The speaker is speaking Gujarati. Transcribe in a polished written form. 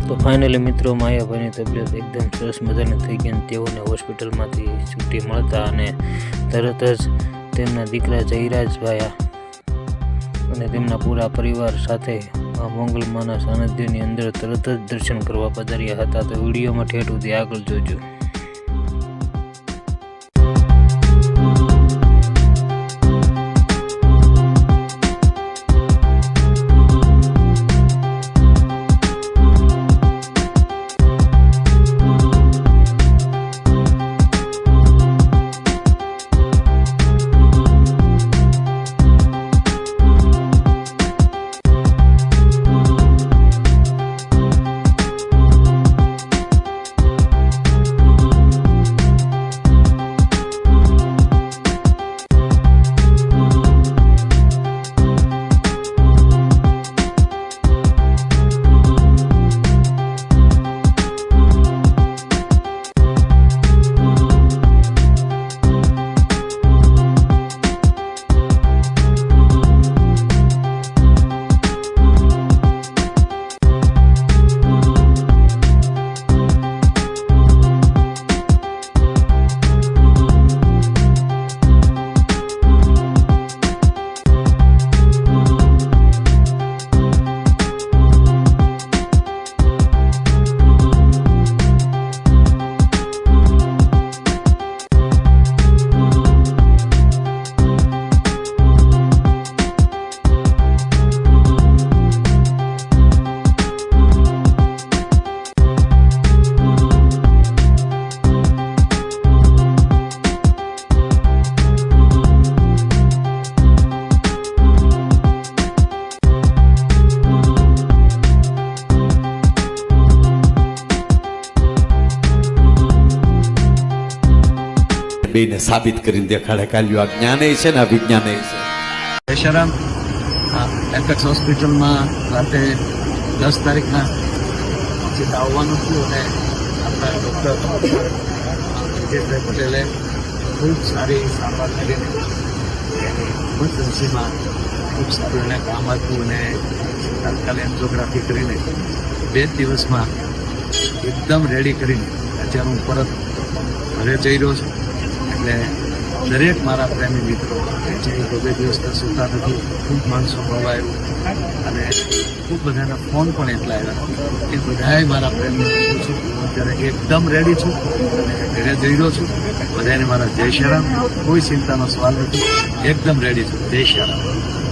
તો ફાઇનલી મિત્રો માયાભાઈની તબિયત એકદમ સરસ મજાની થઈ ગઈ અને તેઓને હોસ્પિટલમાંથી છૂટી મળતા અને તરત જ તેમના દીકરા જયરાજભાઈ અને તેમના પૂરા પરિવાર સાથે આ મંગલમાના સાનિધ્યની અંદર તરત જ દર્શન કરવા પધાર્યા હતા। તો વિડીયોમાં ઠેઠ સુધી આગળ જોજો। બેને સાબિત કરીને દેખાડે કાલ્યું આ જ્ઞાને છે ને આ વિજ્ઞાને છે। બેશરામ એપેક્સ હોસ્પિટલમાં રાતે 10 તારીખના આવવાનું થયું અને આપણા ડૉક્ટર વિજયભાઈ પટેલે ખૂબ સારી સારવાર કરીને ઇમરજન્સીમાં ખૂબ સારું એને કામ આપ્યું અને તાત્કાલિક એન્જિયોગ્રાફી કરીને 2 દિવસમાં એકદમ રેડી કરીને અત્યારે હું પરત ઘરે જઈ રહ્યો છું। એટલે દરેક મારા પ્રેમી મિત્રો જે 2 દિવસથી સૂતા નથી, ખૂબ માણસો મળવાયું અને ખૂબ બધાના ફોન પણ એટલા આવ્યા એ બધાએ મારા પ્રેમી મિત્રો છું। અત્યારે એકદમ રેડી છું અને ઘરે જઈ રહ્યો છું। બધાને મારા જય શ્રી રામ, કોઈ ચિંતાનો સવાલ નથી, એકદમ રેડી છું। જય શ્રી રામ।